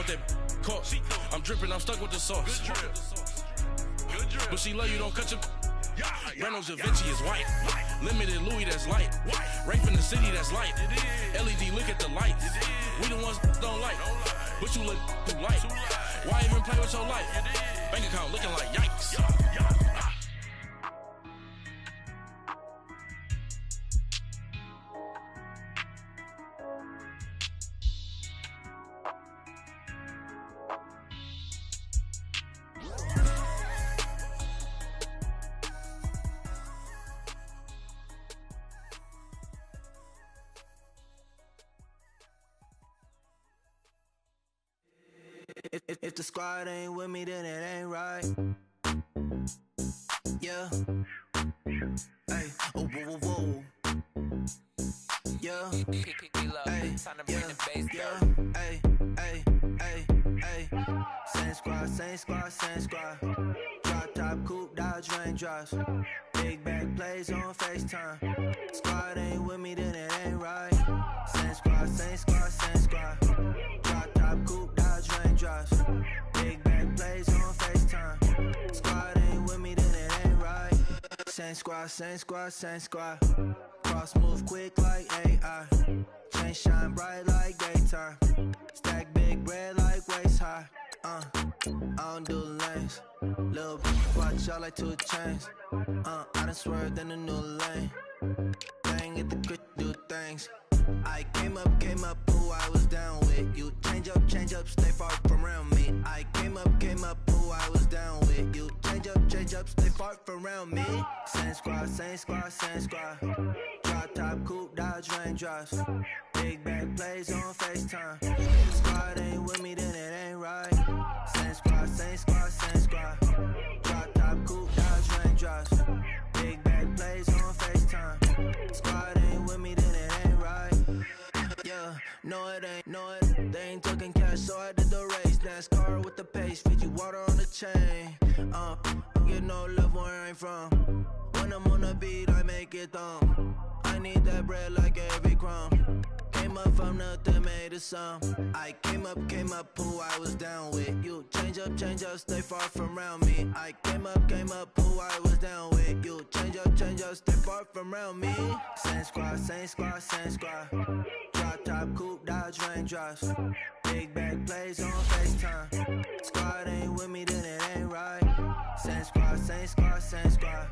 that caught. I'm dripping, I'm stuck with the sauce. Good drip. But she love you, don't cut your. Reynolds Da Vinci is white. Limited Louis, that's light. Rape in the city, that's light. LED, look at the lights. We the ones don't like. But you look too light. Why even play with your life? Bank account looking like yikes. If the squad ain't with me, then it ain't right. Yeah. Hey. Oh, whoa, whoa, whoa. Yeah. Hey. Yeah. Hey. Hey. Hey. Hey. Same squad, same squad, same squad. Drop top, coupe, Dodge raindrops. Big back plays on FaceTime. Squad ain't with me, then it ain't right. Same squad, same squad, same squad. Drop top, coupe, Dodge raindrops. Big back plays on FaceTime. Squad ain't with me, then it ain't right. Same squad, same squad, same squad. Cross move quick like AI. Chain shine bright like daytime. Stack big bread like waist high. I don't do lanes. Little watch out like 2 chains. I done swerved in a new lane. Bang at the grit, do things. I came up, who I was down with. You change up, stay far from around me. I came up, who I was down with. You change up, stay far from around me. Same squad, same squad, same squad. Drop top, coupe, Dodge raindrops. Big back plays on FaceTime. Squad ain't with me, then it ain't right. Same squad, same squad, same squad. Drop top, coupe, Dodge raindrops. Big back plays on FaceTime. Squad ain't with me, then it ain't right. Yeah, no it ain't, no it. They ain't talking cash, so I did the race. NASCAR with the pace, feed you water on the chain. Get no love where I'm from. When I'm on the beat, I make it thumb. I need that bread like every crumb. Came up from nothing, made a sum. I came up, who I was down with. You change up, stay far from around me. I came up, who I was down with. You change up, stay far from around me. Same squad, same squad, same squad. Drop top, coupe, Dodge raindrops. Big back plays on FaceTime. Squad ain't with me, then it ain't right. Same squad, same squad, same squad.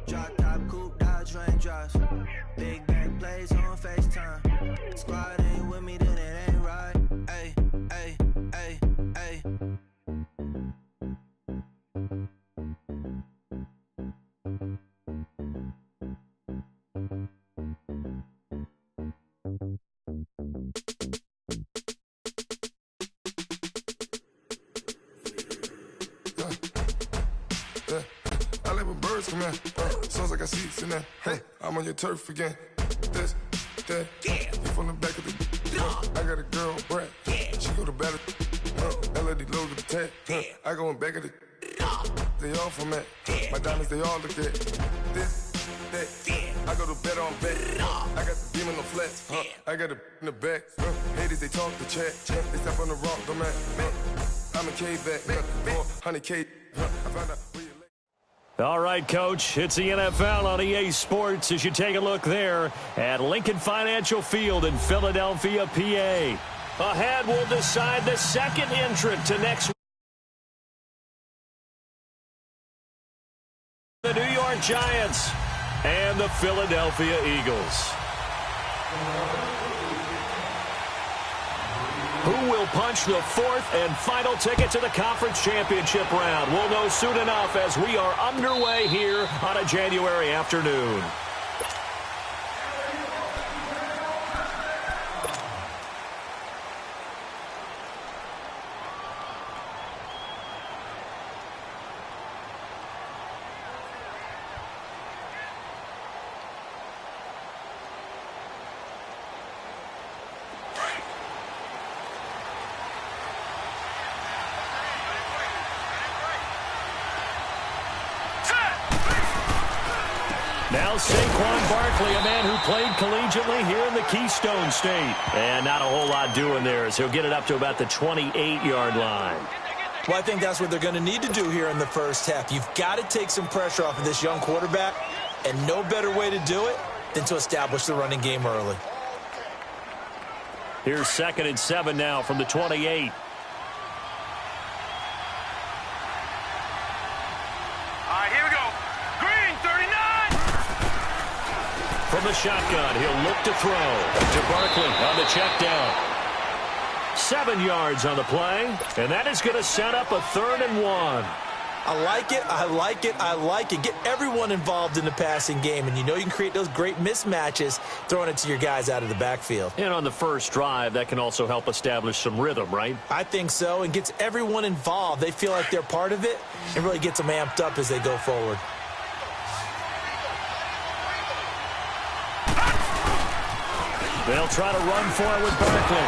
Drop top, coupe, Dodge raindrops. Big back plays on FaceTime. Squad ain't with me, then it ain't right. Ay, ay, ay, ay. I let my birds come in. Sounds like I seats in there. Hey, I'm on your turf again. This, that, you from the back of the. I got a girl, Brad. She go to battle. LED low to the tag. I go in back of the. They all from that. My diamonds, they all look at. This, that. I go to bed on bed. I got the beam on the flats. I got it in the back. Haters, they talk the chat. They step on the rock, the man. I'm a K-back. 400K. I found out where you. All right, Coach, it's the NFL on EA Sports as you take a look there at Lincoln Financial Field in Philadelphia, PA. Ahead, we'll decide the second entrant to next week. The New York Giants and the Philadelphia Eagles. Who will punch the fourth and final ticket to the conference championship round? We'll know soon enough as we are underway here on a January afternoon. Now Saquon Barkley, a man who played collegiately here in the Keystone State. And not a whole lot doing there as he'll get it up to about the 28-yard line. Well, I think that's what they're going to need to do here in the first half. You've got to take some pressure off of this young quarterback, and no better way to do it than to establish the running game early. Here's 2nd and 7 now from the 28. Here we go. Green, 39. From the shotgun, he'll look to throw to Barkley on the check down. 7 yards on the play, and that is going to set up a 3rd and 1. I like it, I like it, I like it. Get everyone involved in the passing game, and you know you can create those great mismatches throwing it to your guys out of the backfield. And on the first drive, that can also help establish some rhythm, right? I think so, and gets everyone involved. They feel like they're part of it, and really gets them amped up as they go forward. They'll try to run for it with Barkley.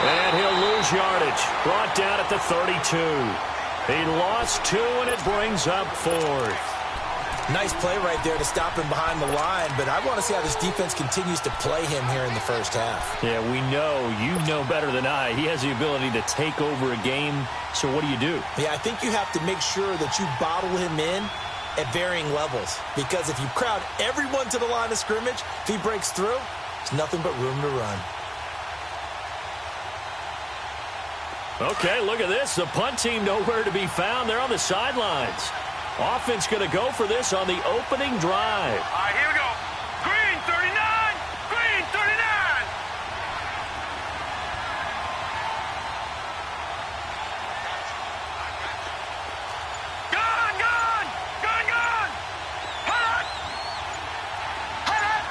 And he'll lose yardage. Brought down at the 32. He lost 2, and it brings up 4th. Nice play right there to stop him behind the line, but I want to see how this defense continues to play him here in the first half. Yeah, we know. You know better than I. He has the ability to take over a game, so what do you do? Yeah, I think you have to make sure that you bottle him in at varying levels, because if you crowd everyone to the line of scrimmage, if he breaks through, there's nothing but room to run. Okay, look at this. The punt team nowhere to be found. They're on the sidelines. Offense going to go for this on the opening drive. Here we go. Green, 39. Green, 39. Gone, gone. Gone, gone. Hut. Hut.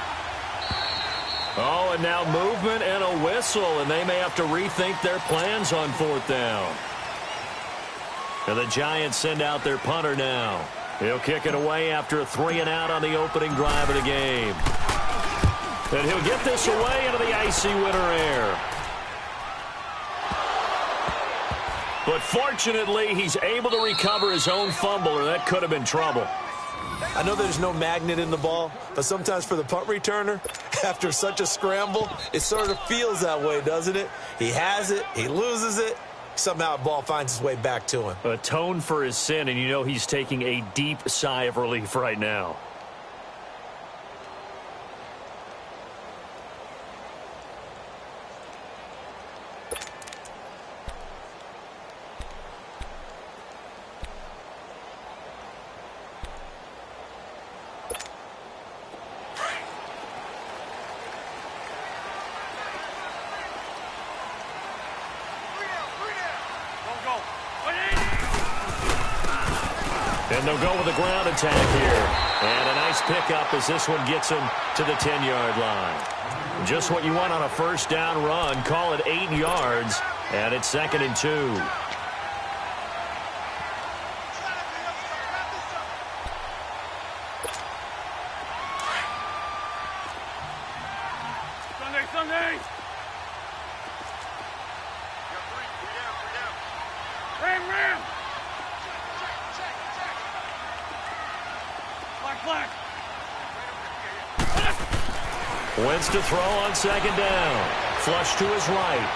Oh, and now movement and a whistle, and they may have to rethink their plans on 4th down. And the Giants send out their punter now. He'll kick it away after a 3-and-out on the opening drive of the game. And he'll get this away into the icy winter air. But fortunately, he's able to recover his own fumble, or that could have been trouble. I know there's no magnet in the ball, but sometimes for the punt returner, after such a scramble, it sort of feels that way, doesn't it? He has it, he loses it, somehow the ball finds its way back to him. Atone for his sin, and you know he's taking a deep sigh of relief right now. And they'll go with a ground attack here. And a nice pickup as this one gets him to the 10-yard line. Just what you want on a first down run. Call it 8 yards. And it's 2nd and 2. Sunday. Ram. Black. Wentz to throw on 2nd down. Flush to his right.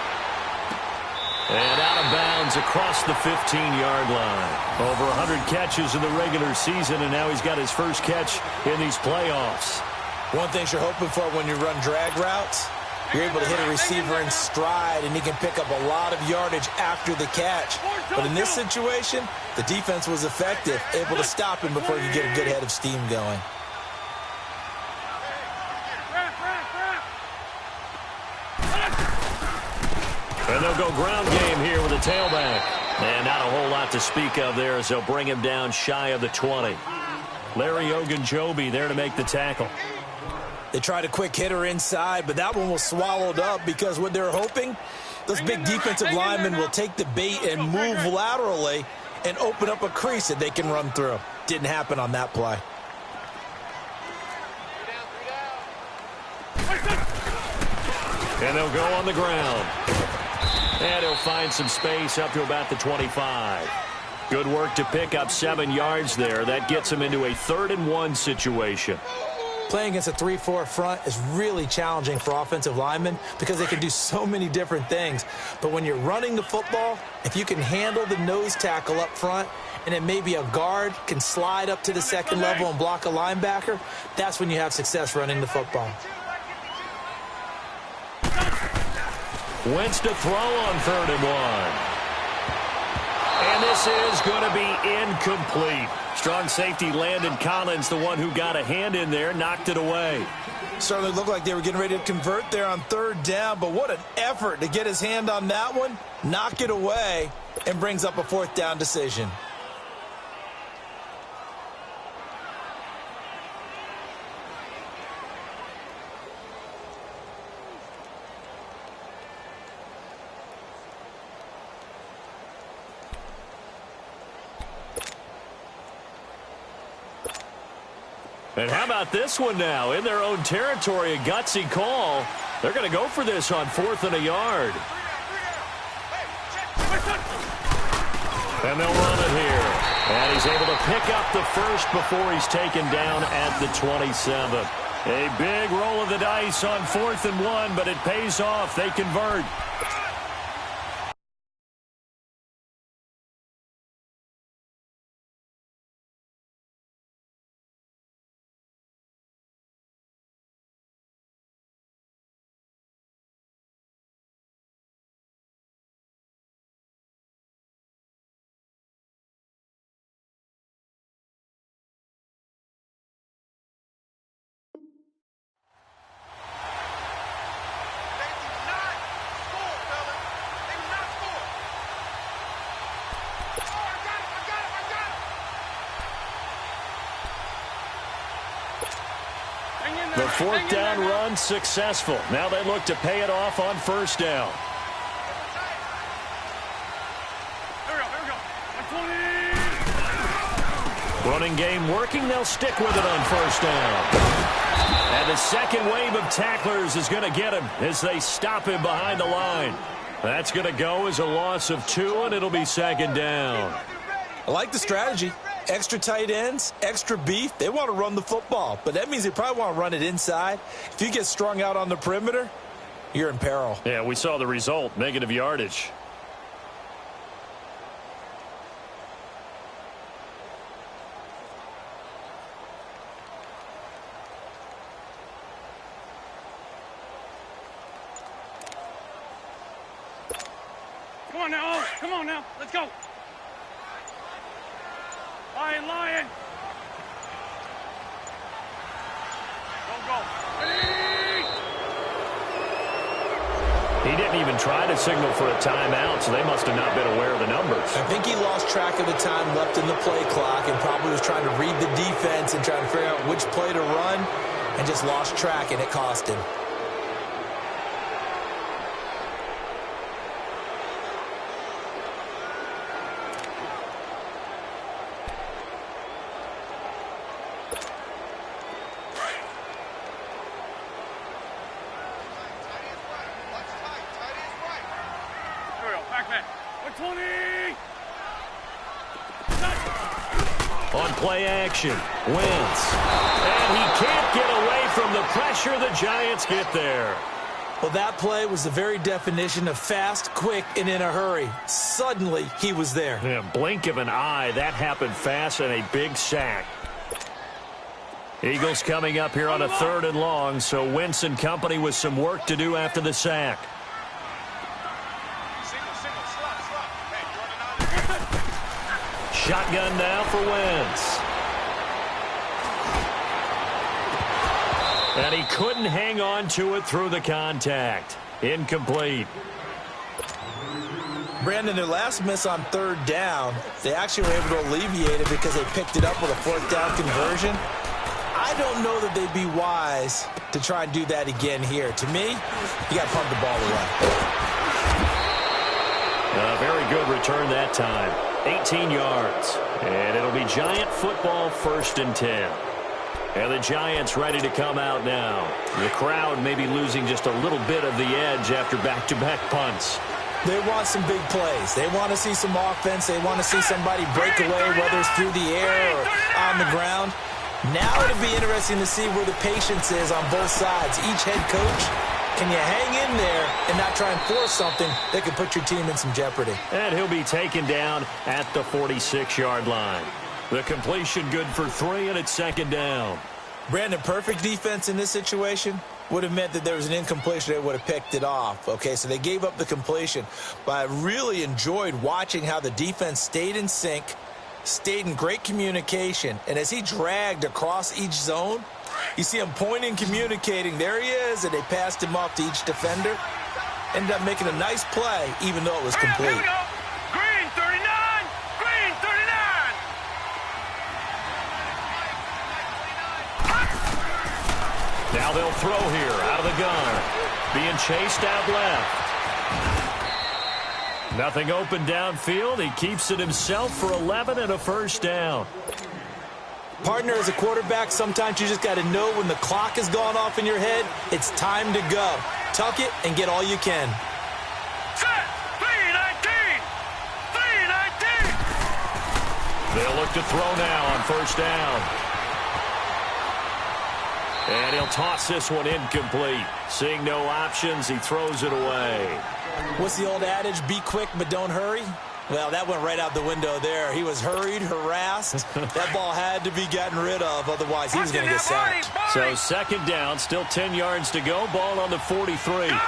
And out of bounds across the 15-yard line. Over 100 catches in the regular season, and now he's got his first catch in these playoffs. One thing you're hoping for when you run drag routes, you're able to hit a receiver in stride, and he can pick up a lot of yardage after the catch. But in this situation, the defense was effective, able to stop him before he could get a good head of steam going. And they'll go ground game here with a tailback. And not a whole lot to speak of there as they'll bring him down shy of the 20. Larry Ogunjobi there to make the tackle. They tried a quick hitter inside, but that one was swallowed up because what they're hoping, those big defensive linemen will take the bait and move laterally and open up a crease that they can run through. Didn't happen on that play. And they'll go on the ground. And he'll find some space up to about the 25. Good work to pick up 7 yards there. That gets him into a 3rd-and-1 situation. Playing against a 3-4 front is really challenging for offensive linemen because they can do so many different things. But when you're running the football, if you can handle the nose tackle up front, and then maybe a guard can slide up to the 2nd level and block a linebacker, that's when you have success running the football. Wentz to throw on 3rd-and-1. And this is going to be incomplete. Strong safety Landon Collins, the one who got a hand in there, knocked it away. Certainly looked like they were getting ready to convert there on 3rd down, but what an effort to get his hand on that one, knock it away, and brings up a 4th down decision. And how about this one now? In their own territory, a gutsy call. They're going to go for this on 4th and a yard. And they'll run it here. And he's able to pick up the first before he's taken down at the 27. A big roll of the dice on 4th and 1, but it pays off. They convert. The 4th down run successful. Now they look to pay it off on 1st down. Running game working. They'll stick with it on 1st down. And the second wave of tacklers is going to get him as they stop him behind the line. That's going to go as a loss of 2, and it'll be 2nd down. I like the strategy. Extra tight ends, extra beef. They want to run the football, but that means they probably want to run it inside. If you get strung out on the perimeter, you're in peril. Yeah, we saw the result, negative yardage. Come on now, let's go. Lion. Go. He didn't even try to signal for a timeout, so they must have not been aware of the numbers. I think he lost track of the time left in the play clock and probably was trying to read the defense and trying to figure out which play to run and just lost track, and it cost him. On play action, Wentz. And he can't get away from the pressure. The Giants get there. Well, that play was the very definition of fast, quick, and in a hurry. Suddenly, he was there. Yeah, blink of an eye. That happened fast, and a big sack. Eagles coming up here on a 3rd and long, so Wentz and company with some work to do after the sack. Shotgun now for Wentz. And he couldn't hang on to it through the contact. Incomplete. Brandon, their last miss on 3rd down, they actually were able to alleviate it because they picked it up with a 4th down conversion. I don't know that they'd be wise to try and do that again here. To me, you got to pump the ball away. A very good return that time. 18 yards. And it'll be Giant football, 1st and 10. And the Giants ready to come out now. The crowd may be losing just a little bit of the edge after back-to-back punts. They want some big plays. They want to see some offense. They want to see somebody break away, whether it's through the air or on the ground. Now it'll be interesting to see where the patience is on both sides. Each head coach, can you hang in there and not try and force something that could put your team in some jeopardy? And he'll be taken down at the 46-yard line. The completion good for 3, and it's second down. Brandon, perfect defense in this situation would have meant that there was an incompletion. They would have picked it off. Okay, so they gave up the completion. But I really enjoyed watching how the defense stayed in sync, stayed in great communication. And as he dragged across each zone, you see him pointing, communicating. There he is, and they passed him off to each defender. Ended up making a nice play, even though it was complete. Here we go. Green 39. Green 39. Now they'll throw here out of the gun. Being chased out left. Nothing open downfield. He keeps it himself for 11 and a first down. Partner, as a quarterback, sometimes you just got to know when the clock has gone off in your head, it's time to go. Tuck it and get all you can. Set. 319. 319. They'll look to throw now on first down. And he'll toss this one incomplete. Seeing no options, he throws it away. What's the old adage? Be quick, but don't hurry. Well, that went right out the window there. He was hurried, harassed. That ball had to be gotten rid of. Otherwise, he was going to get sacked. So second down, still 10 yards to go. Ball on the 43. Gone.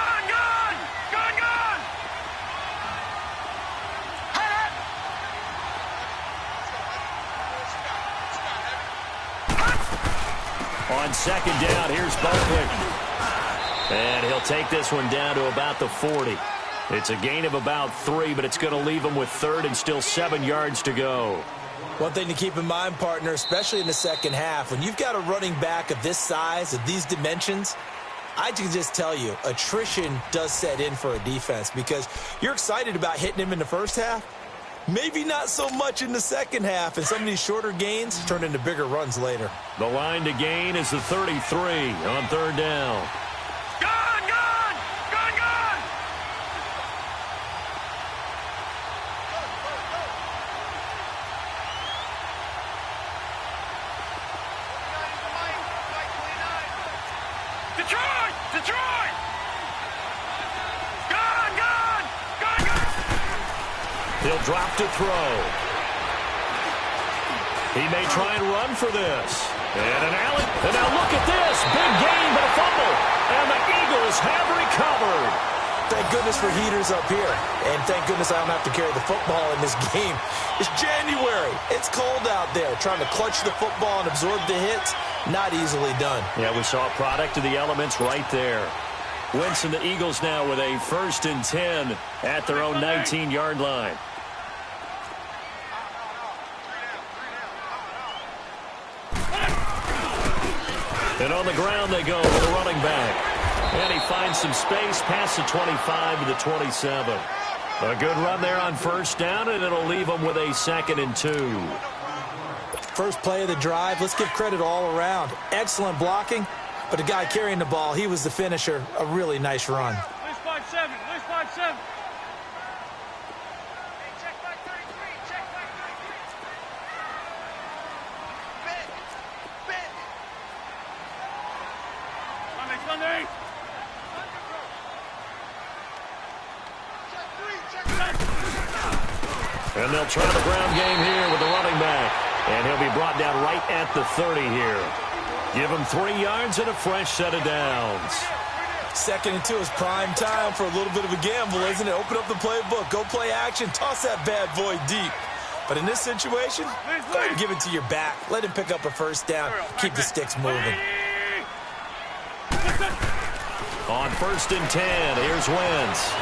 On second down, here's Barkley. And he'll take this one down to about the 40. It's a gain of about 3, but it's going to leave him with third and still 7 yards to go. One thing to keep in mind, partner, especially in the second half, when you've got a running back of this size, of these dimensions, I can just tell you, attrition does set in for a defense because you're excited about hitting him in the first half. Maybe not so much in the second half, and some of these shorter gains turn into bigger runs later. The line to gain is the 33 on third down. Gone. Detroit. Gone. He'll drop to throw. He may try and run for this. And an alley. And now look at this. Big gain, but a fumble. And the Eagles have recovered. Thank goodness for heaters up here. And thank goodness I don't have to carry the football in this game. It's January. It's cold out there. Trying to clutch the football and absorb the hits, not easily done. Yeah, we saw a product of the elements right there. Wentz and the Eagles now with a 1st and 10 at their own 19-yard line. And on the ground they go with a running back. And he finds some space past the 25 to the 27. A good run there on first down, and it'll leave him with a 2nd and 2. First play of the drive, let's give credit all around. Excellent blocking, but the guy carrying the ball, he was the finisher. A really nice run. List 5-7. List 5-7. Check back 33. Check back 33. Sunday. And they'll try the ground game here with the running back. And he'll be brought down right at the 30 here. Give him 3 yards and a fresh set of downs. 2nd and 2 is prime time for a little bit of a gamble, isn't it? Open up the playbook. Go play action. Toss that bad boy deep. But in this situation, go ahead and give it to your back. Let him pick up a first down. Keep the sticks moving. On 1st and 10, here's Wentz.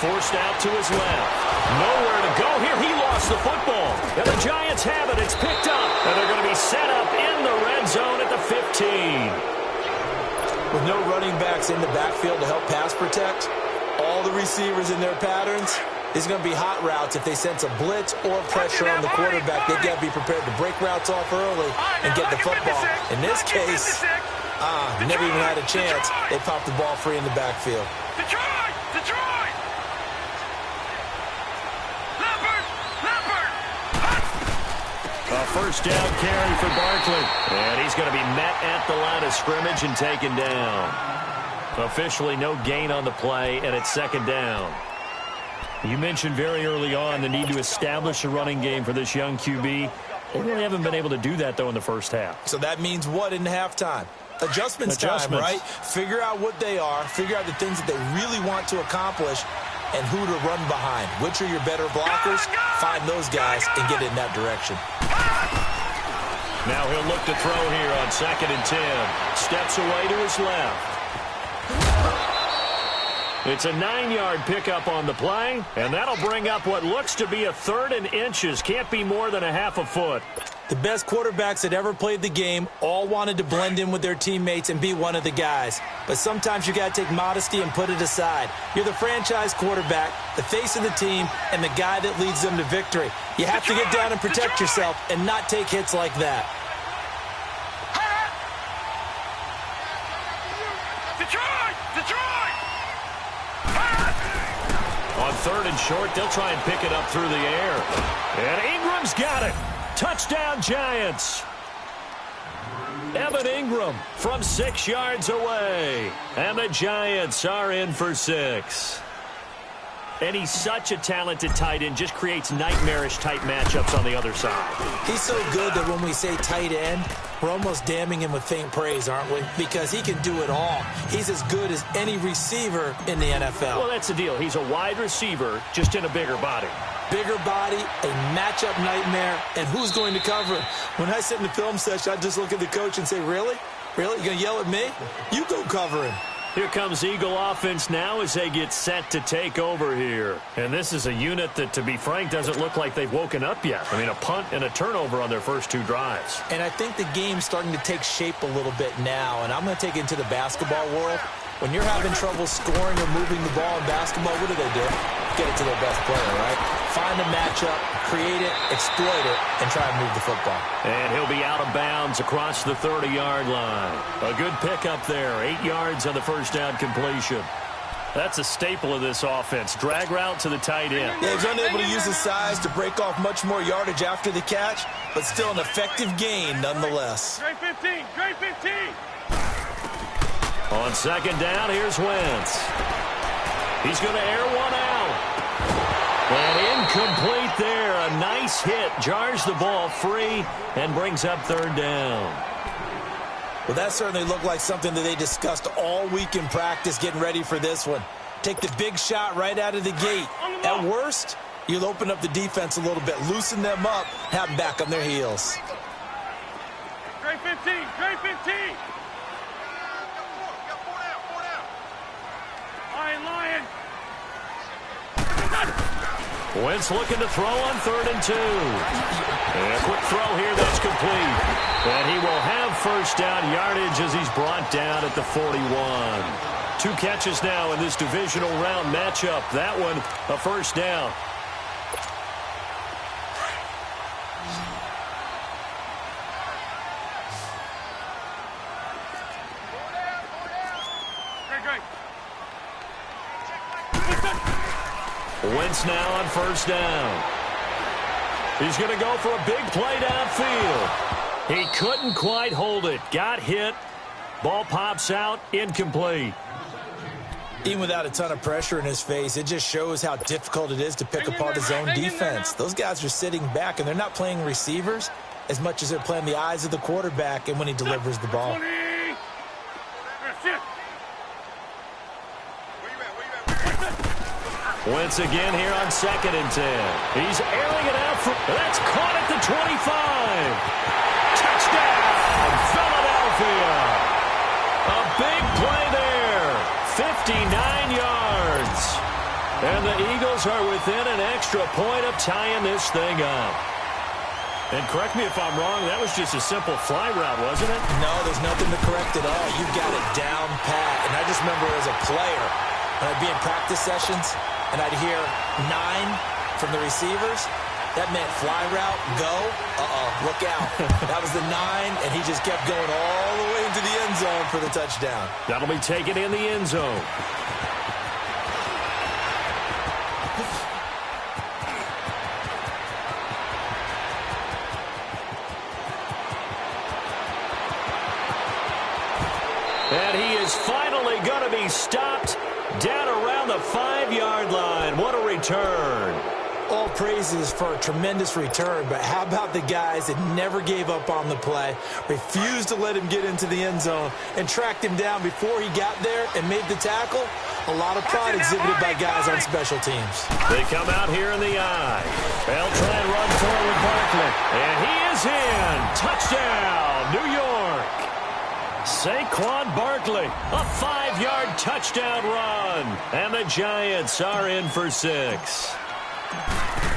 Forced out to his left. Nowhere to go here. He lost the football. And the Giants have it. It's picked up. And they're going to be set up in the red zone at the 15. With no running backs in the backfield to help pass protect, all the receivers in their patterns, is going to be hot routes if they sense a blitz or pressure on the quarterback. They've got to be prepared to break routes off early and get the football. In this case, never even had a chance. They popped the ball free in the backfield. Detroit! A first down carry for Barkley. And he's going to be met at the line of scrimmage and taken down. Officially no gain on the play, and it's second down. You mentioned very early on the need to establish a running game for this young QB. They really haven't been able to do that, though, in the first half. So that means what in halftime? Adjustments time, right? Figure out what they are, figure out the things that they really want to accomplish, and who to run behind. Which are your better blockers? Find those guys and get in that direction. Now he'll look to throw here on 2nd and 10. Steps away to his left. It's a 9-yard pickup on the play, and that'll bring up what looks to be a 3rd and inches. Can't be more than a half a foot. The best quarterbacks that ever played the game all wanted to blend in with their teammates and be one of the guys. But sometimes you got to take modesty and put it aside. You're the franchise quarterback, the face of the team, and the guy that leads them to victory. You have to get down and protect yourself and not take hits like that. On 3rd and short, they'll try and pick it up through the air. And Ingram's got it. Touchdown, Giants. Evan Ingram from 6 yards away. And the Giants are in for 6. And he's such a talented tight end, just creates nightmarish-type matchups on the other side. He's so good that when we say tight end, we're almost damning him with faint praise, aren't we? Because he can do it all. He's as good as any receiver in the NFL. Well, that's the deal. He's a wide receiver, just in a bigger body. Bigger body, a matchup nightmare, and who's going to cover him? When I sit in the film session, I just look at the coach and say, really? Really? You going to yell at me? You go cover him. Here comes Eagle offense now as they get set to take over here. And this is a unit that, to be frank, doesn't look like they've woken up yet. I mean, a punt and a turnover on their first 2 drives. And I think the game's starting to take shape a little bit now, and I'm going to take it into the basketball world. When you're having trouble scoring or moving the ball in basketball, what do? Get it to their best player, right? Find a matchup, create it, exploit it, and try and move the football. And he'll be out of bounds across the 30-yard line. A good pickup there, 8 yards on the first down completion. That's a staple of this offense. Drag route to the tight end. Yeah, he's unable to use his size to break off much more yardage after the catch, but still an effective gain nonetheless. Great 15, great 15. On 2nd down, here's Wentz. He's going to air one out. And incomplete there. A nice hit. Jars the ball free and brings up 3rd down. Well, that certainly looked like something that they discussed all week in practice getting ready for this one. Take the big shot right out of the gate. At worst, you'll open up the defense a little bit, loosen them up, have them back on their heels. Great 15, great 15. Lion. Wentz looking to throw on 3rd and 2. And a quick throw here that's complete. And he will have first down yardage as he's brought down at the 41. 2 catches now in this divisional round matchup. That one, a first down. Wentz now on first down. He's going to go for a big play downfield. He couldn't quite hold it. Got hit. Ball pops out. Incomplete. Even without a ton of pressure in his face, it just shows how difficult it is to pick apart his own defense. Those guys are sitting back, and they're not playing receivers as much as they're playing the eyes of the quarterback and when he delivers the ball. Wentz again here on 2nd and 10. He's airing it out. That's caught at the 25. Touchdown, Philadelphia. A big play there. 59 yards. And the Eagles are within an extra point of tying this thing up. And correct me if I'm wrong, that was just a simple fly route, wasn't it? No, there's nothing to correct at all. You got it down pat. And I just remember as a player, when I'd be in practice sessions, and I'd hear 9 from the receivers. That meant fly route, go. Look out. That was the 9, and he just kept going all the way into the end zone for the touchdown. That'll be taken in the end zone. And he is finally going to be stopped down around the 5-yard line. What a return. All praises for a tremendous return, but how about the guys that never gave up on the play, refused to let him get into the end zone, and tracked him down before he got there and made the tackle? A lot of pride exhibited by guys on special teams. They come out here in the eye. They'll try and run forward Barkley. And he is in. Touchdown, New York. Saquon Barkley, a 5-yard touchdown run. And the Giants are in for 6.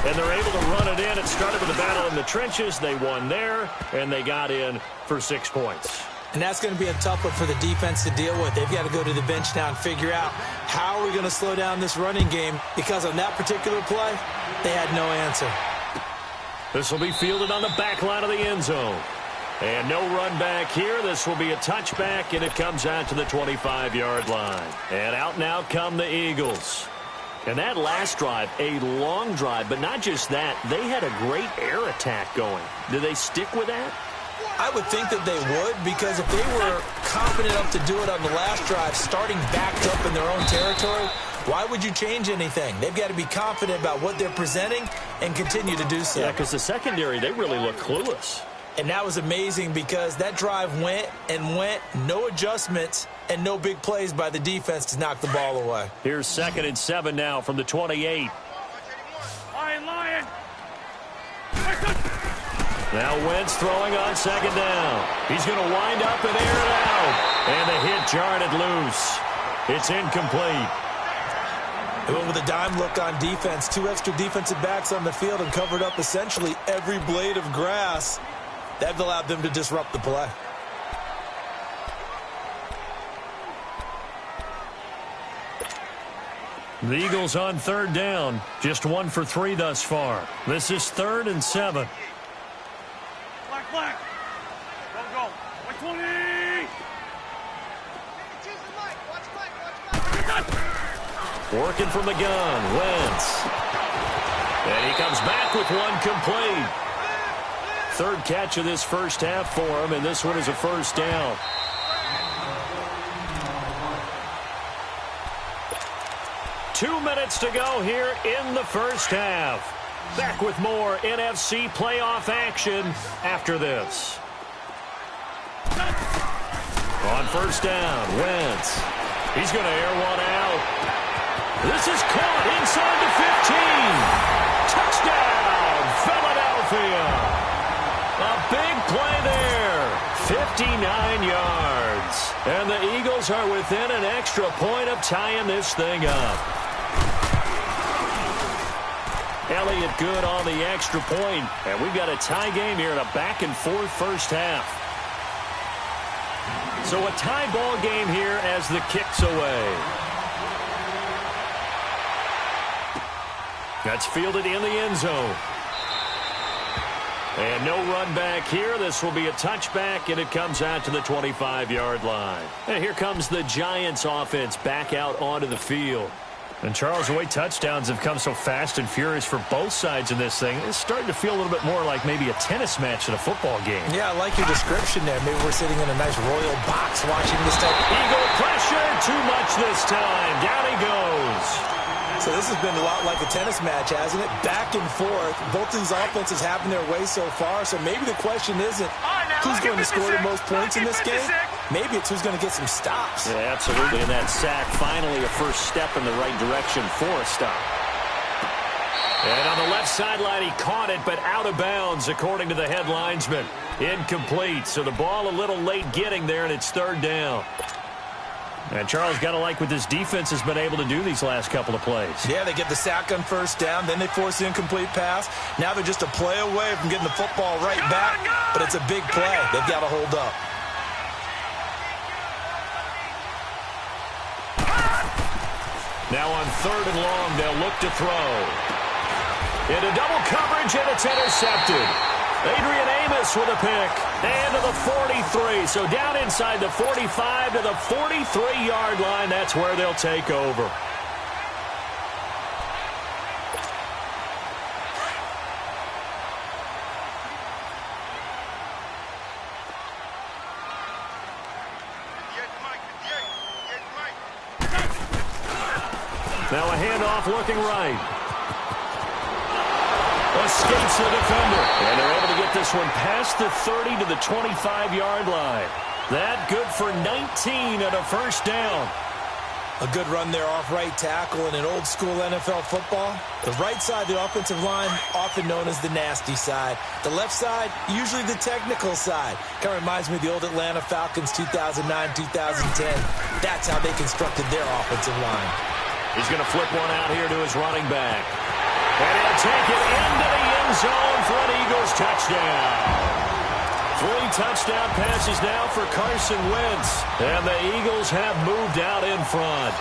And they're able to run it in. It started with a battle in the trenches. They won there, and they got in for 6 points. And that's going to be a tough one for the defense to deal with. They've got to go to the bench now and figure out how are we going to slow down this running game, because on that particular play, they had no answer. This will be fielded on the back line of the end zone. And no run back here. This will be a touchback, and it comes out to the 25-yard line. And out now come the Eagles. And that last drive, a long drive, but not just that. They had a great air attack going. Do they stick with that? I would think that they would, because if they were confident enough to do it on the last drive, starting backed up in their own territory, why would you change anything? They've got to be confident about what they're presenting and continue to do so. Yeah, because the secondary, they really look clueless. And that was amazing, because that drive went and went, no adjustments, and no big plays by the defense to knock the ball away. Here's 2nd and 7 now from the 28. Lion. Now Wentz throwing on 2nd down. He's going to wind up and air it out. And the hit jarred it loose. It's incomplete. They went with a dime look on defense. 2 extra defensive backs on the field and covered up essentially every blade of grass. That allowed them to disrupt the play. The Eagles on 3rd down. Just 1 for 3 thus far. This is 3rd and 7. Black. Go. 20. Working from the gun, Wentz. And he comes back with one complete. 3rd catch of this first half for him, and this one is a first down. Two minutes to go here in the first half. Back with more NFC playoff action after this. On first down, Wentz. He's going to air one out. This is caught inside the 15. Touchdown, Philadelphia. A big play there. 59 yards. And the Eagles are within an extra point of tying this thing up. Elliott good on the extra point. And we've got a tie game here in a back-and-forth first half. So a tie ball game here as the kick's away. That's fielded in the end zone. And no run back here. This will be a touchback, and it comes out to the 25-yard line. And here comes the Giants offense back out onto the field. And, Charles, the way touchdowns have come so fast and furious for both sides in this thing, it's starting to feel a little bit more like maybe a tennis match than a football game. Yeah, I like your description there. Maybe we're sitting in a nice royal box watching this type. Eagle pressure, too much this time. Down he goes. So this has been a lot like a tennis match, hasn't it? Back and forth. Both these offenses having their way so far. So maybe the question isn't who's going to score the most points in this game. Maybe it's who's going to get some stops. Yeah, absolutely. And that sack, finally a first step in the right direction for a stop. And on the left sideline, he caught it, but out of bounds, according to the head linesman. Incomplete. So the ball a little late getting there, and it's 3rd down. And Charles, got to like what this defense has been able to do these last couple of plays. Yeah, they get the sack on first down, then they force the incomplete pass. Now they're just a play away from getting the football right back, but it's a big play. They've got to hold up. Now on 3rd and long, they'll look to throw. Into double coverage, and it's intercepted. Adrian Amos with a pick. And to the 43. So down inside the 45 to the 43-yard line. That's where they'll take over. Now a handoff looking right. Escapes the defender. And they're able to get this one past the 30 to the 25-yard line. That good for 19 and a first down. A good run there off right tackle in an old-school NFL football. The right side of the offensive line, often known as the nasty side. The left side, usually the technical side. Kind of reminds me of the old Atlanta Falcons 2009-2010. That's how they constructed their offensive line. He's going to flip one out here to his running back. And he'll take it into the end zone for an Eagles touchdown. 3 touchdown passes now for Carson Wentz. And the Eagles have moved out in front.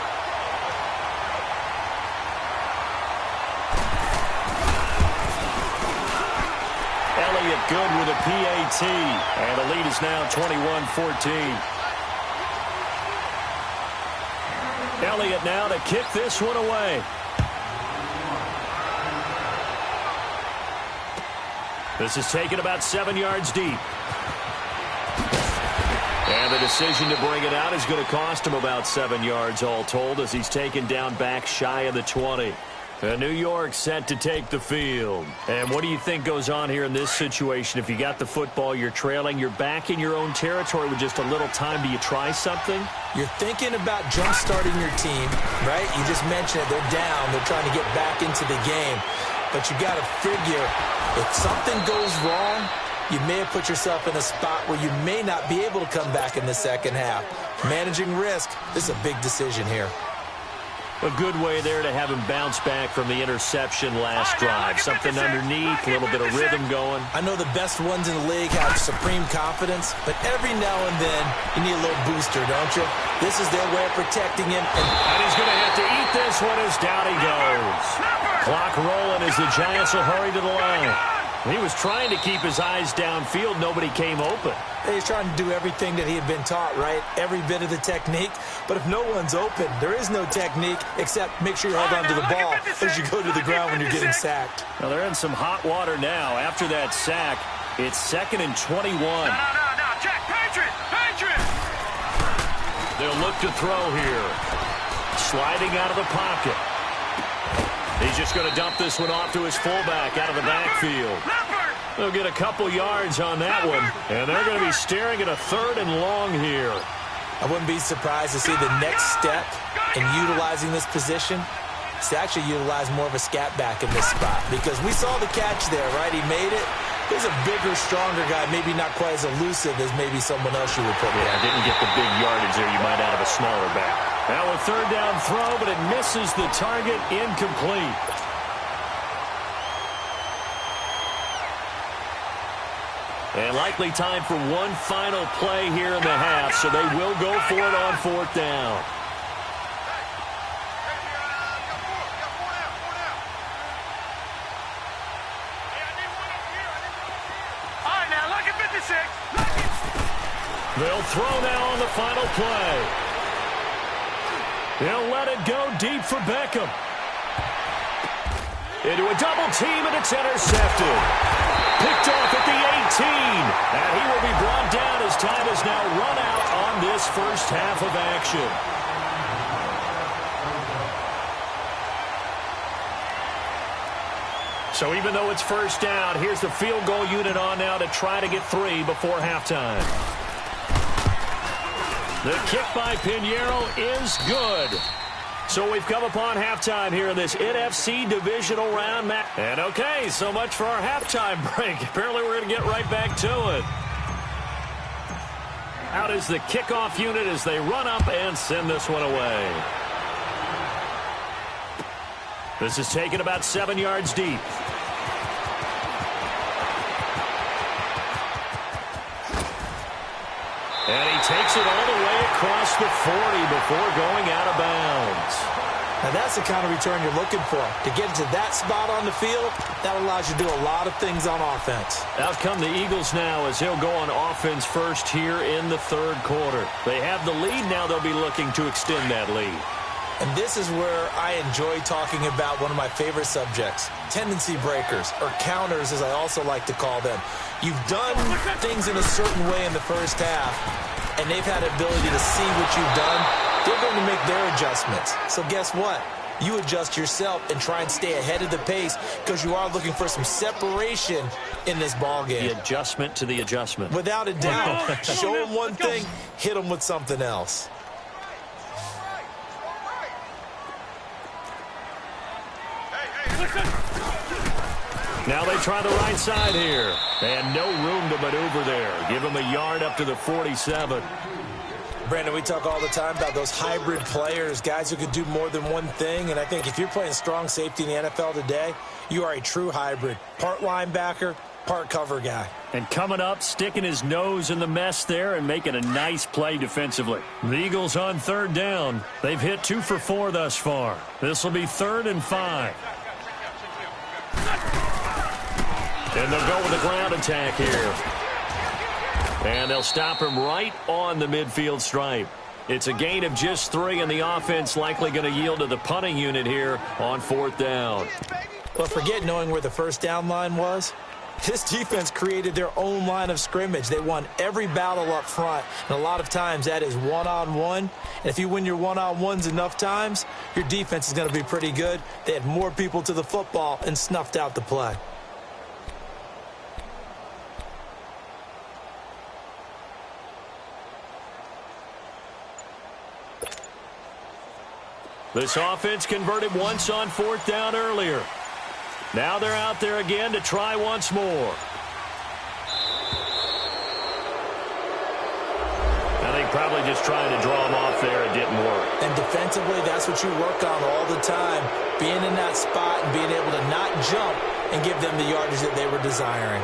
Elliott good with a PAT. And the lead is now 21-14. Elliott now to kick this one away. This is taken about 7 yards deep. And the decision to bring it out is going to cost him about 7 yards all told as he's taken down back shy of the 20. And New York set to take the field. And what do you think goes on here in this situation? If you got the football, you're trailing, you're back in your own territory with just a little time. Do you try something? You're thinking about jump-starting your team, right? You just mentioned it. They're down. They're trying to get back into the game. But you got to figure if something goes wrong, you may have put yourself in a spot where you may not be able to come back in the second half. Managing risk, this is a big decision here. A good way there to have him bounce back from the interception last drive. Something underneath, a little bit of rhythm going. I know the best ones in the league have supreme confidence, but every now and then you need a little booster, don't you? This is their way of protecting him. And he's going to have to eat this one as down he goes. Clock rolling as the Giants will hurry to the line. He was trying to keep his eyes downfield. Nobody came open. He's trying to do everything that he had been taught, right? Every bit of the technique. But if no one's open, there is no technique except make sure you hold on to the ball as you go to the ground when you're getting sacked. Now they're in some hot water now. After that sack, it's 2nd and 21. No, Jack, Patriot! They'll look to throw here. Sliding out of the pocket. He's just going to dump this one off to his fullback out of the backfield. They'll get a couple yards on that one, and they're going to be staring at a 3rd and long here. I wouldn't be surprised to see the next step in utilizing this position is to actually utilize more of a scat back in this spot, because we saw the catch there, right? He made it. He's a bigger, stronger guy, maybe not quite as elusive as maybe someone else you would put in. Yeah, didn't get the big yardage there you might out of a smaller back. Now a 3rd down throw, but it misses the target, incomplete. And likely time for one final play here in the half, so they will go for it on 4th down. All right, now, look at 56. They'll throw now on the final play. They'll let it go deep for Beckham. Into a double team, and it's intercepted. Picked off at the 18. And he will be brought down as time has now run out on this first half of action. So even though it's 1st down, here's the field goal unit on now to try to get 3 before halftime. The kick by Pinheiro is good. So we've come upon halftime here in this NFC divisional round match. And okay, so much for our halftime break. Apparently we're going to get right back to it. Out is the kickoff unit as they run up and send this one away. This is taken about 7 yards deep. And he takes it all the way across the 40 before going out of bounds. Now that's the kind of return you're looking for. To get into that spot on the field, that allows you to do a lot of things on offense. Out come the Eagles now as he'll go on offense first here in the 3rd quarter. They have the lead now. They'll be looking to extend that lead. And this is where I enjoy talking about one of my favorite subjects, tendency breakers, or counters as I also like to call them. You've done things in a certain way in the first half, and they've had the ability to see what you've done. They're going to make their adjustments. So guess what? you adjust yourself and try and stay ahead of the pace because you are looking for some separation in this ball game. The adjustment to the adjustment. Without a doubt. Show them one thing, hit them with something else. Now they try the right side here. And no room to maneuver there. Give them a yard up to the 47. Brandon, we talk all the time about those hybrid players, guys who could do more than one thing. And I think if you're playing strong safety in the NFL today, you are a true hybrid. Part linebacker, part cover guy. And coming up, sticking his nose in the mess there and making a nice play defensively. The Eagles on third down. They've hit 2 for 4 thus far. This will be 3rd and 5. And they'll go with a ground attack here. And they'll stop him right on the midfield stripe. It's a gain of just 3, and the offense likely going to yield to the punting unit here on 4th down. But forget knowing where the first down line was. This defense created their own line of scrimmage. They won every battle up front, and a lot of times that is one-on-one. And if you win your one-on-ones enough times, your defense is going to be pretty good. They had more people to the football and snuffed out the play. This offense converted once on 4th down earlier. Now they're out there again to try once more. I think probably just trying to draw him off there. It didn't work. And defensively, that's what you work on all the time. Being in that spot and being able to not jump and give them the yardage that they were desiring.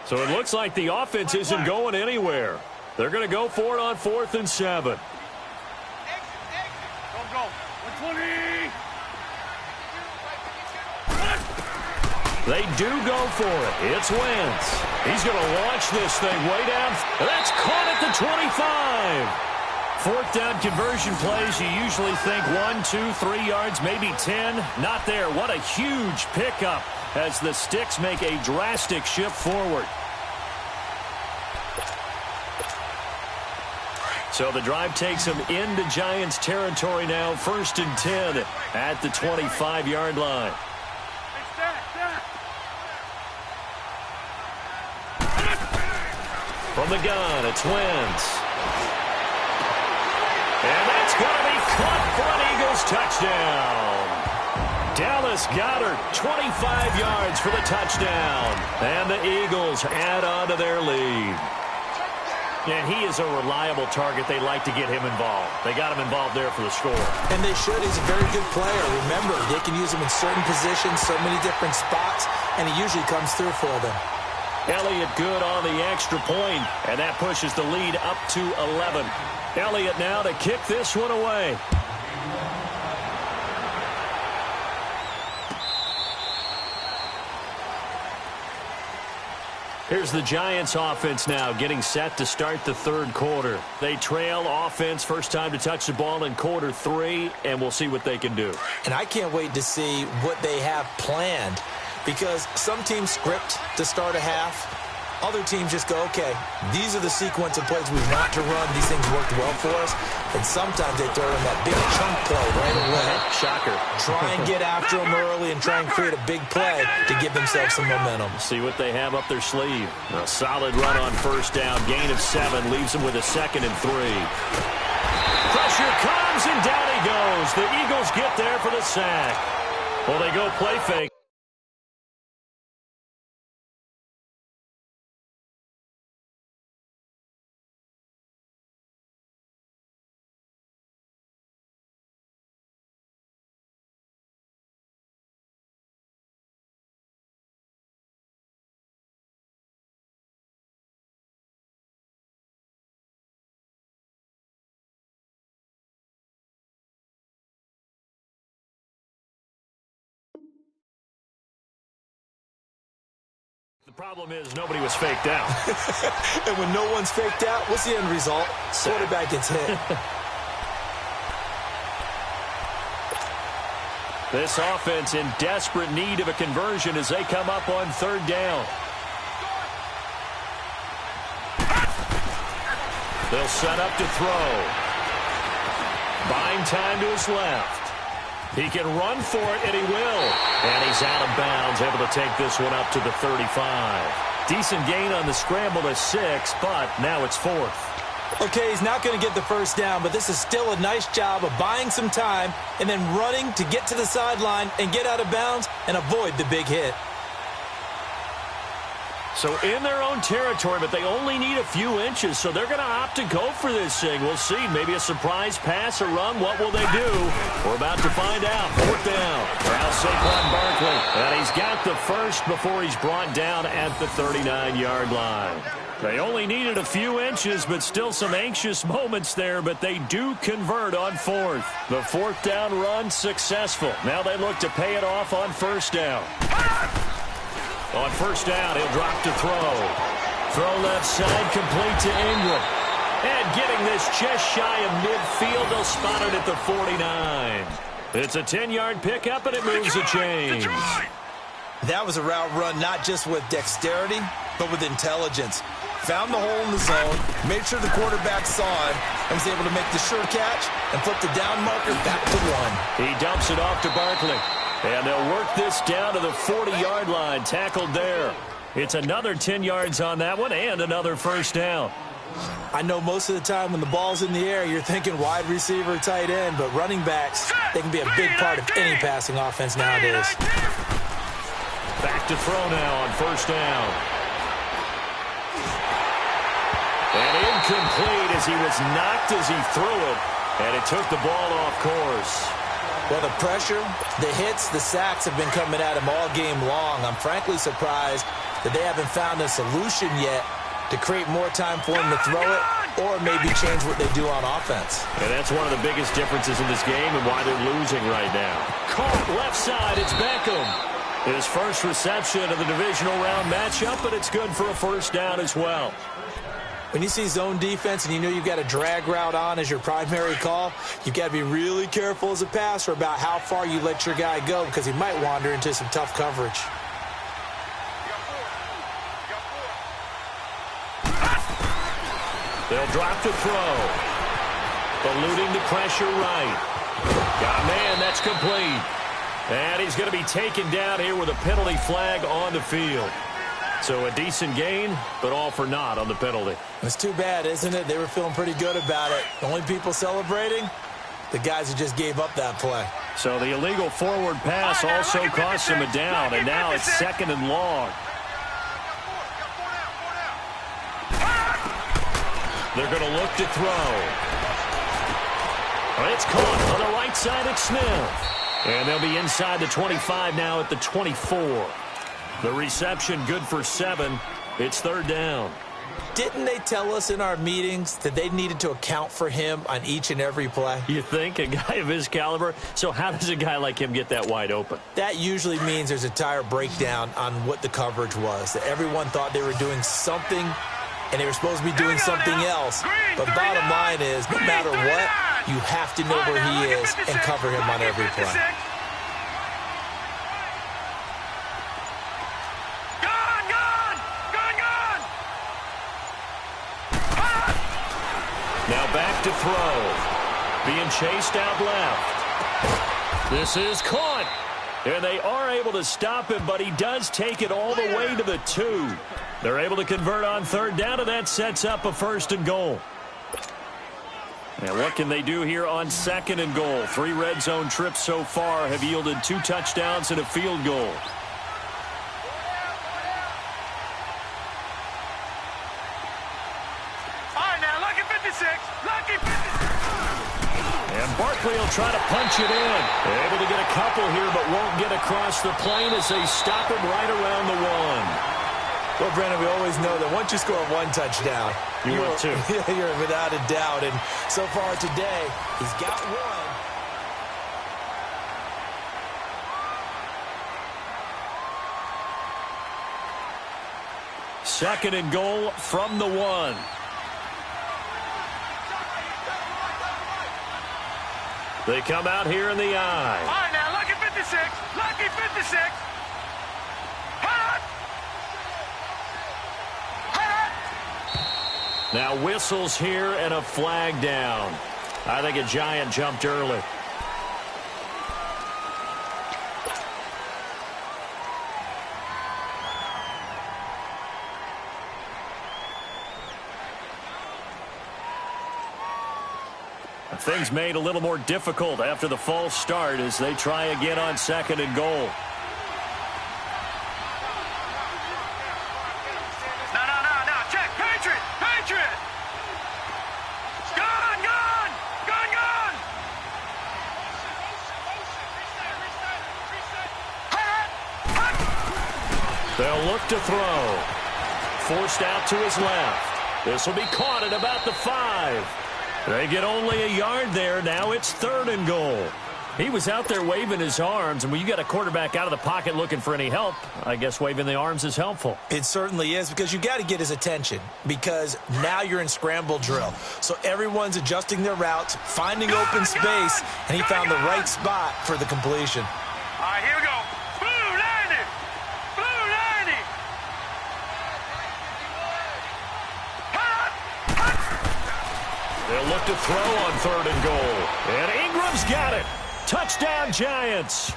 So it looks like the offense isn't going anywhere. They're going to go for it on 4th and 7. Go, 120. They do go for it. It's Wentz. He's going to launch this thing way down. That's caught at the 25. 4th down conversion plays, you usually think 1, 2, 3 yards, maybe 10. Not there. What a huge pickup as the Sticks make a drastic shift forward. So the drive takes them into Giants territory now. 1st and 10 at the 25-yard line. From the gun, it's Wentz. And that's going to be caught for an Eagles touchdown. Dallas Goedert, 25 yards for the touchdown. And the Eagles add on to their lead. And he is a reliable target. They like to get him involved. They got him involved there for the score. And they should. He's a very good player. Remember, they can use him in certain positions, so many different spots, and he usually comes through for them. Elliott good on the extra point, and that pushes the lead up to 11. Elliott now to kick this one away. Here's the Giants offense now getting set to start the 3rd quarter. They trail offense, first time to touch the ball in quarter 3, and we'll see what they can do. And I can't wait to see what they have planned, because some teams script to start a half. Other teams just go, okay, these are the sequence of plays we want to run. These things worked well for us. And sometimes they throw in that big chunk play right away. Shocker. Try and get after them early and try and create a big play to give themselves some momentum. See what they have up their sleeve. A solid run on 1st down. Gain of 7 leaves them with a 2nd and 3. Pressure comes and down he goes. The Eagles get there for the sack. Well, they go play fake. The problem is nobody was faked out. And when no one's faked out, what's the end result? Quarterback gets hit. This offense in desperate need of a conversion as they come up on third down. They'll set up to throw. Buying time to his left. He can run for it, and he will. And he's out of bounds, able to take this one up to the 35. Decent gain on the scramble to 6, but now it's 4th. Okay, he's not going to get the first down, but this is still a nice job of buying some time and then running to get to the sideline and get out of bounds and avoid the big hit. So in their own territory, but they only need a few inches, so they're going to opt to go for this thing. We'll see. Maybe a surprise pass or run. What will they do? We're about to find out. 4th down. Now Saquon Barkley. And he's got the first before he's brought down at the 39-yard line. They only needed a few inches, but still some anxious moments there, but they do convert on 4th. The 4th down run successful. Now they look to pay it off on 1st down. On 1st down, he'll drop to throw. Throw left side, complete to Ingram. And getting this just shy of midfield, they'll spot it at the 49. It's a 10-yard pickup, and it moves the chains. That was a route run not just with dexterity, but with intelligence. Found the hole in the zone, made sure the quarterback saw him, and was able to make the sure catch and flip the down marker back to 1. He dumps it off to Barkley. And they'll work this down to the 40-yard line, tackled there. It's another 10 yards on that one and another 1st down. I know most of the time when the ball's in the air, you're thinking wide receiver, tight end, but running backs, they can be a big part of any passing offense nowadays. Back to throw now on 1st down. And incomplete as he was knocked as he threw it, and it took the ball off course. Well, the pressure, the hits, the sacks have been coming at him all game long. I'm frankly surprised that they haven't found a solution yet to create more time for him to throw it or maybe change what they do on offense. And that's one of the biggest differences in this game and why they're losing right now. Caught left side, it's Beckham. His first reception of the divisional round matchup, but it's good for a 1st down as well. When you see zone defense and you know you've got a drag route on as your primary call, you've got to be really careful as a passer about how far you let your guy go because he might wander into some tough coverage. They'll drop to throw. Eluding the pressure right. Got a man, that's complete. And he's going to be taken down here with a penalty flag on the field. So a decent gain, but all for naught on the penalty. It's too bad, isn't it? They were feeling pretty good about it. The only people celebrating, the guys who just gave up that play. So the illegal forward pass also cost him a down, and now it's 2nd and long. They're going to look to throw. It's caught on the right side at Smith. And they'll be inside the 25 now at the 24. The reception good for 7. It's 3rd down. Didn't they tell us in our meetings that they needed to account for him on each and every play? You think? A guy of his caliber? So how does a guy like him get that wide open? That usually means there's a tire breakdown on what the coverage was. That everyone thought they were doing something, and they were supposed to be doing something else. But bottom line is, no matter what, you have to know where he is and cover him on every play. Now back to throw. Being chased out left. This is caught. And they are able to stop him, but he does take it all the way to the 2. They're able to convert on 3rd down, and that sets up a 1st and goal. And what can they do here on 2nd and goal? 3 red zone trips so far have yielded 2 touchdowns and a field goal. And Barkley will try to punch it in. They're able to get a couple here, but won't get across the plane as they stop him right around the 1. Well, Brandon, we always know that once you score 1 touchdown, you're 2. You're without a doubt. And so far today, he's got 1. 2nd and goal from the 1. They come out here in the eye. All right, now look at 56. 56. Lucky 56. Hot. Now whistles here and a flag down. I think a Giant jumped early. Things made a little more difficult after the false start as they try again on 2nd and goal. No. Check. Patriot. Patriot. Gone. They'll look to throw. Forced out to his left. This will be caught at about the 5. They get only a yard there. Now it's 3rd and goal. He was out there waving his arms, and when you got a quarterback out of the pocket looking for any help, I guess waving the arms is helpful. It certainly is, because you got to get his attention, because now you're in scramble drill. So everyone's adjusting their routes, finding open space, and he found the right spot for the completion. All right, here we go. Blue 90. Blue 90. They'll look to throw on 3rd and goal. And Ingram's got it. Touchdown, Giants.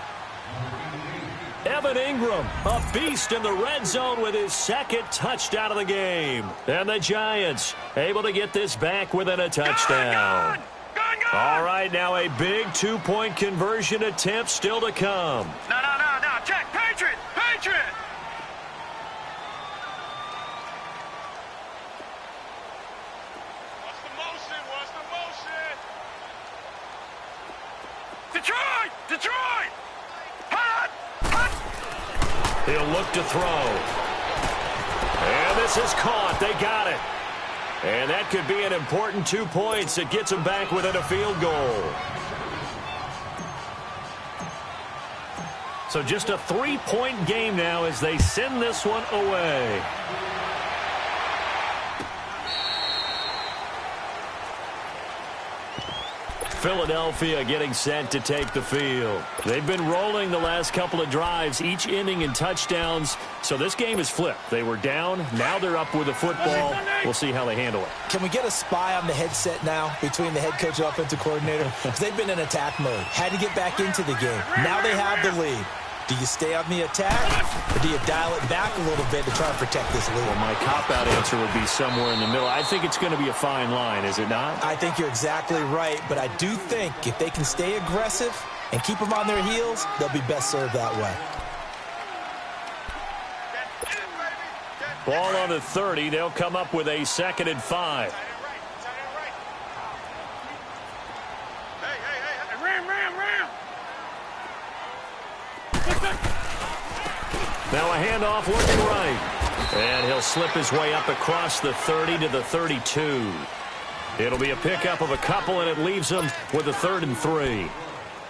Evan Ingram, a beast in the red zone with his 2nd touchdown of the game. And the Giants able to get this back within a touchdown. Gone. All right, now a big 2-point conversion attempt still to come. No. Check. Patriot. What's the motion? Detroit. Hot. He'll look to throw. And this is caught. They got it. And that could be an important 2 points. It gets them back within a field goal. So just a 3-point game now as they send this one away. Philadelphia getting set to take the field. They've been rolling the last couple of drives, each inning in touchdowns. So this game is flipped. They were down. Now they're up with the football. We'll see how they handle it. Can we get a spy on the headset now between the head coach and offensive coordinator? Because they've been in attack mode. Had to get back into the game. Now they have the lead. Do you stay on the attack, or do you dial it back a little bit to try and protect this lead? Well, my cop-out answer would be somewhere in the middle. I think it's going to be a fine line, is it not? I think you're exactly right, but I do think if they can stay aggressive and keep them on their heels, they'll be best served that way. Ball on the 30. They'll come up with a 2nd and 5. Now a handoff looking right. And he'll slip his way up across the 30 to the 32. It'll be a pickup of a couple, and it leaves them with a 3rd and 3.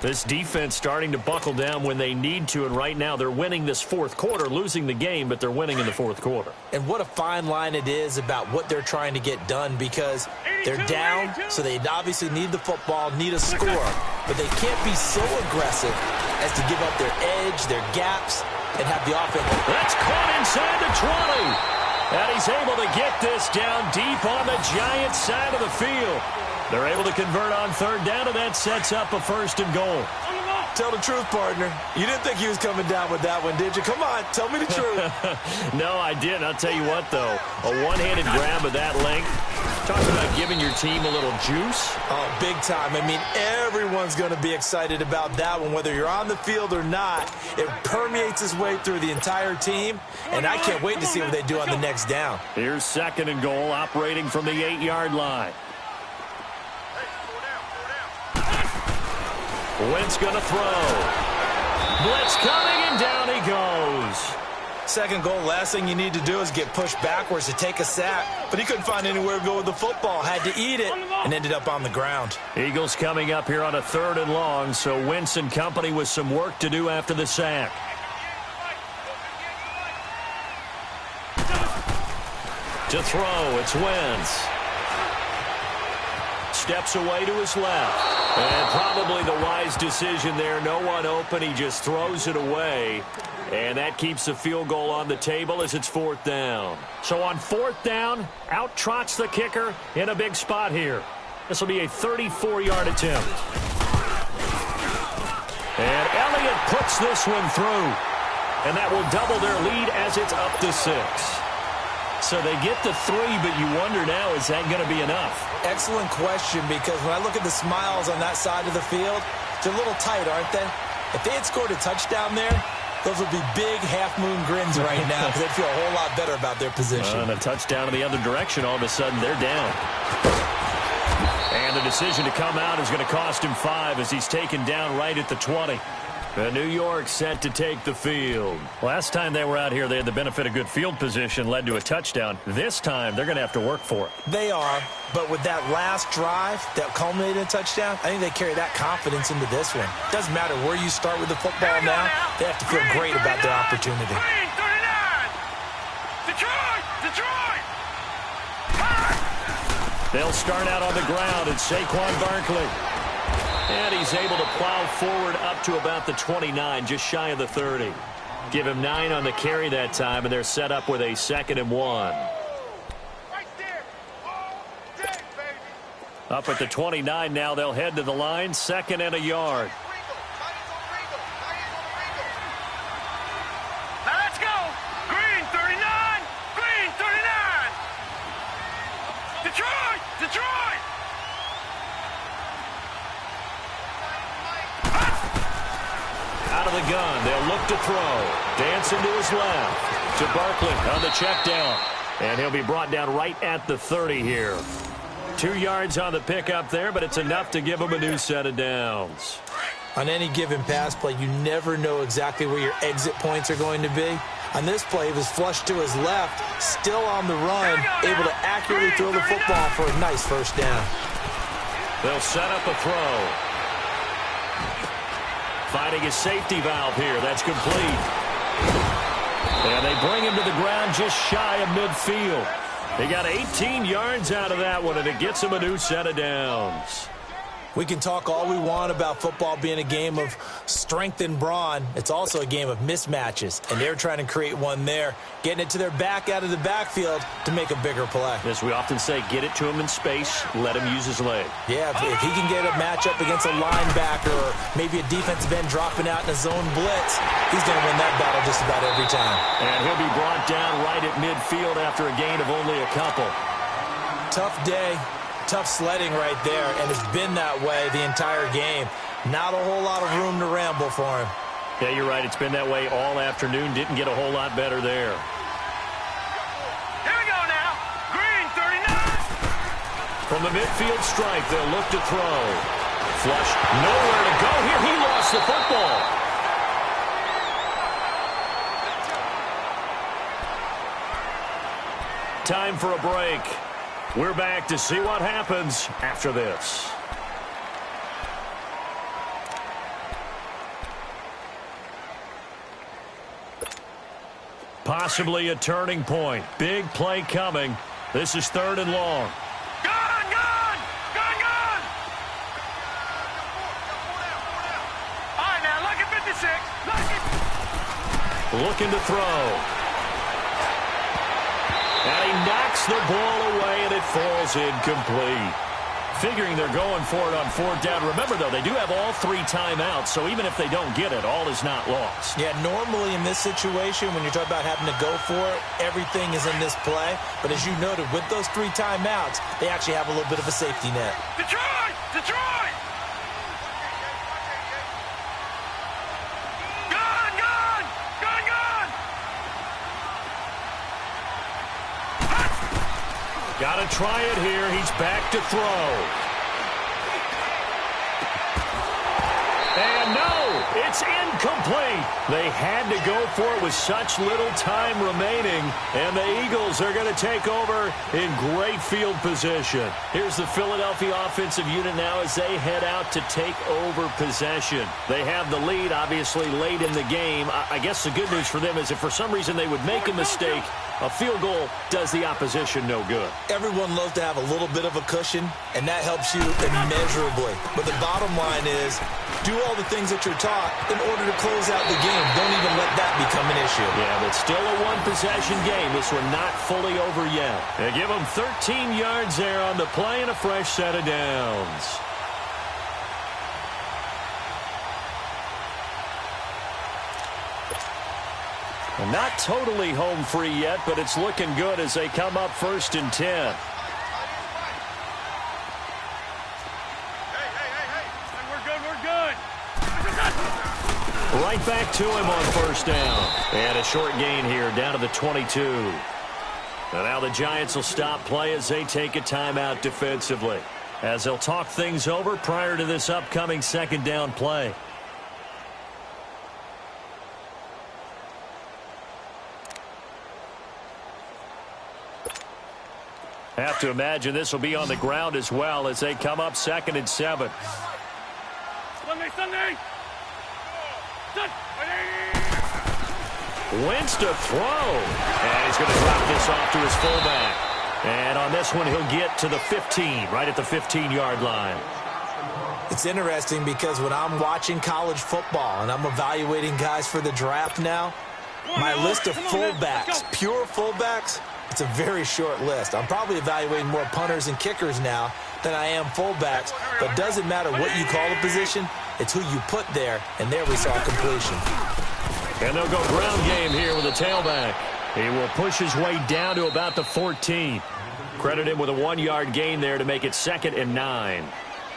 This defense starting to buckle down when they need to, and right now they're winning this 4th quarter, losing the game, but they're winning in the 4th quarter. And what a fine line it is about what they're trying to get done, because they're down, so they obviously need the football, need a score, but they can't be so aggressive as to give up their edge, their gaps, and have the offense. That's caught inside the 20. And he's able to get this down deep on the Giants side of the field. They're able to convert on 3rd down, and that sets up a 1st and goal. Tell the truth, partner. You didn't think he was coming down with that one, did you? Come on, tell me the truth. No, I didn't. I'll tell you what, though. A one-handed grab of that length. Talk about giving your team a little juice. Oh, big time. I mean, everyone's going to be excited about that one, whether you're on the field or not. It permeates its way through the entire team, and I can't wait to see what they do on the next down. Here's 2nd and goal, operating from the 8-yard line. Wentz going to throw. Blitz coming, and down he goes. 2nd goal, last thing you need to do is get pushed backwards to take a sack. But he couldn't find anywhere to go with the football. Had to eat it and ended up on the ground. Eagles coming up here on a 3rd and long, so Wentz and company with some work to do after the sack. To throw, it's Wentz. steps away to his left. And probably the wise decision there. No one open. He just throws it away. And that keeps the field goal on the table as it's 4th down. So on 4th down, out trots the kicker in a big spot here. This will be a 34-yard attempt. And Elliott puts this one through. And that will double their lead as it's up to 6. So they get the 3, but you wonder now, is that going to be enough? Excellent question, because when I look at the smiles on that side of the field, they're a little tight, aren't they? If they had scored a touchdown there, those would be big half-moon grins right now because they'd feel a whole lot better about their position. And a touchdown in the other direction, all of a sudden they're down. And the decision to come out is going to cost him 5 as he's taken down right at the 20. New York set to take the field. Last time they were out here, they had the benefit of good field position, led to a touchdown. This time, they're going to have to work for it. They are, but with that last drive that culminated in a touchdown, I think they carry that confidence into this one. Doesn't matter where you start with the football now, they have to feel great about their opportunity. Green 39! Detroit! They'll start out on the ground, and Saquon Barkley. And he's able to plow forward up to about the 29, just shy of the 30. Give him 9 on the carry that time, and they're set up with a 2nd and 1. Right there! All day, baby! Up at the 29 now, they'll head to the line, 2nd and a yard. Now let's go! Green 39! Green 39! Detroit! Out of the gun, they'll look to throw. Dancing to his left. To Barkley on the check down. And he'll be brought down right at the 30 here. 2 yards on the pickup there, but it's enough to give him a new set of downs. On any given pass play, you never know exactly where your exit points are going to be. On this play, he was flushed to his left, still on the run, able to accurately throw the football for a nice first down. They'll set up a throw. Finding his safety valve here. That's complete. And they bring him to the ground just shy of midfield. They got 18 yards out of that one, and it gets him a new set of downs. We can talk all we want about football being a game of strength and brawn. It's also a game of mismatches, and they're trying to create one there, getting it to their back out of the backfield to make a bigger play. As we often say, get it to him in space, let him use his leg. Yeah, if he can get a matchup against a linebacker or maybe a defensive end dropping out in a zone blitz, he's going to win that battle just about every time. And he'll be brought down right at midfield after a gain of only a couple. Tough day. Tough sledding right there, and it's been that way the entire game. Not a whole lot of room to ramble for him. Yeah, you're right. It's been that way all afternoon. Didn't get a whole lot better there. Here we go now. Green 39. From the midfield stripe, they'll look to throw. Flush, nowhere to go here. He lost the football. Time for a break. We're back to see what happens after this. Possibly a turning point. Big play coming. This is 3rd and long. Gone! All right, now, look at 56. Looking to throw. And he knocks the ball away, and it falls incomplete. Figuring they're going for it on 4th down. Remember, though, they do have all 3 timeouts, so even if they don't get it, all is not lost. Yeah, normally in this situation, when you're talking about having to go for it, everything is in this play. But as you noted, with those 3 timeouts, they actually have a little bit of a safety net. Detroit! Got to try it here. He's back to throw. And no, it's It's incomplete. They had to go for it with such little time remaining, and the Eagles are going to take over in great field position. Here's the Philadelphia offensive unit now as they head out to take over possession. They have the lead, obviously, late in the game. I guess the good news for them is if for some reason they would make a mistake, a field goal does the opposition no good. Everyone loves to have a little bit of a cushion, and that helps you immeasurably. But the bottom line is, do all the things that you're taught in order to close out the game. Don't even let that become an issue. Yeah, but still a one-possession game. This one not fully over yet. They give them 13 yards there on the play and a fresh set of downs. Not totally home free yet, but it's looking good as they come up 1st and 10. Hey, we're good. Right back to him on 1st down. And a short gain here down to the 22. And now the Giants will stop play as they take a timeout defensively, as they'll talk things over prior to this upcoming 2nd down play. Have to imagine this will be on the ground as well as they come up 2nd and 7. Sunday. Wentz to throw. And he's going to drop this off to his fullback. And on this one, he'll get to the 15, right at the 15-yard line. It's interesting because when I'm watching college football and I'm evaluating guys for the draft now, my list of fullbacks, pure fullbacks, it's a very short list. I'm probably evaluating more punters and kickers now than I am fullbacks. But it doesn't matter what you call the position. It's who you put there. And there we saw completion. And they'll go ground game here with the tailback. He will push his way down to about the 14. Credit him with a 1-yard gain there to make it 2nd and 9.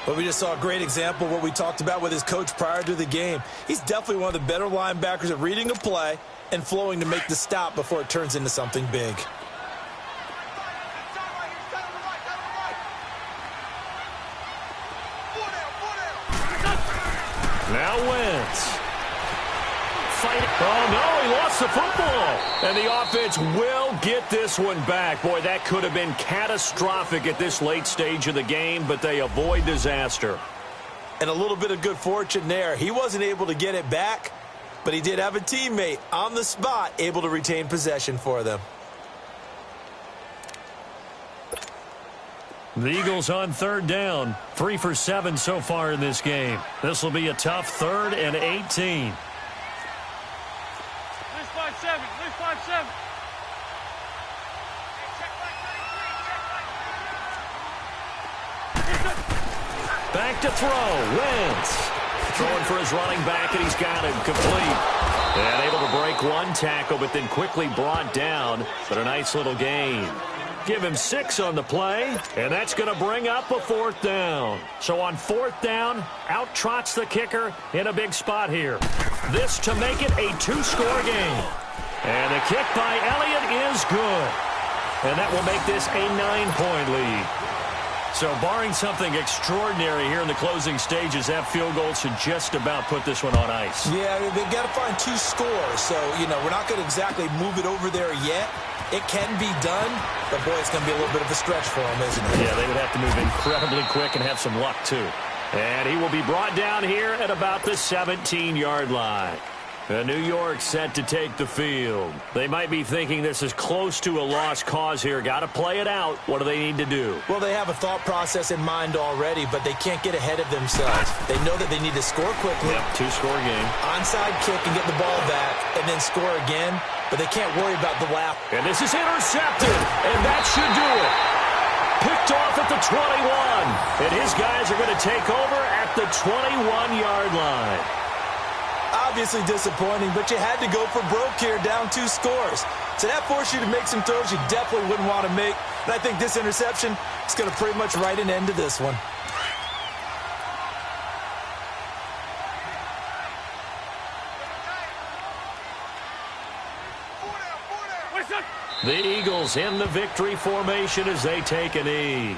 But we just saw a great example of what we talked about with his coach prior to the game. He's definitely one of the better linebackers at reading a play and flowing to make the stop before it turns into something big. Now Wentz. Fighting. Oh, no, he lost the football. And the offense will get this one back. Boy, that could have been catastrophic at this late stage of the game, but they avoid disaster. And a little bit of good fortune there. He wasn't able to get it back, but he did have a teammate on the spot able to retain possession for them. The Eagles on 3rd down. 3 for 7 so far in this game. This will be a tough 3rd and 18. Lose 5-7. Back to throw. Wentz. Throwing for his running back, and he's got him complete. And able to break one tackle, but then quickly brought down. But a nice little gain. Give him 6 on the play, and that's going to bring up a 4th down. So on 4th down, out trots the kicker in a big spot here. This to make it a 2-score game. And the kick by Elliott is good. And that will make this a 9-point lead. So barring something extraordinary here in the closing stages, that field goal should just about put this one on ice. Yeah, they've got to find 2 scores. So, we're not going to exactly move it over there yet. It can be done, but, boy, it's going to be a little bit of a stretch for them, isn't it? Yeah, they would have to move incredibly quick and have some luck, too. And he will be brought down here at about the 17-yard line. New York set to take the field. They might be thinking this is close to a lost cause here. Got to play it out. What do they need to do? Well, they have a thought process in mind already, but they can't get ahead of themselves. They know that they need to score quickly. Yep, 2-score game. Onside kick and get the ball back, and then score again. But they can't worry about the lap. And this is intercepted, and that should do it. Picked off at the 21. And his guys are going to take over at the 21-yard line. Obviously disappointing, but you had to go for broke here, down 2 scores. So that forced you to make some throws you definitely wouldn't want to make. And I think this interception is going to pretty much write an end to this one. The Eagles in the victory formation as they take a knee.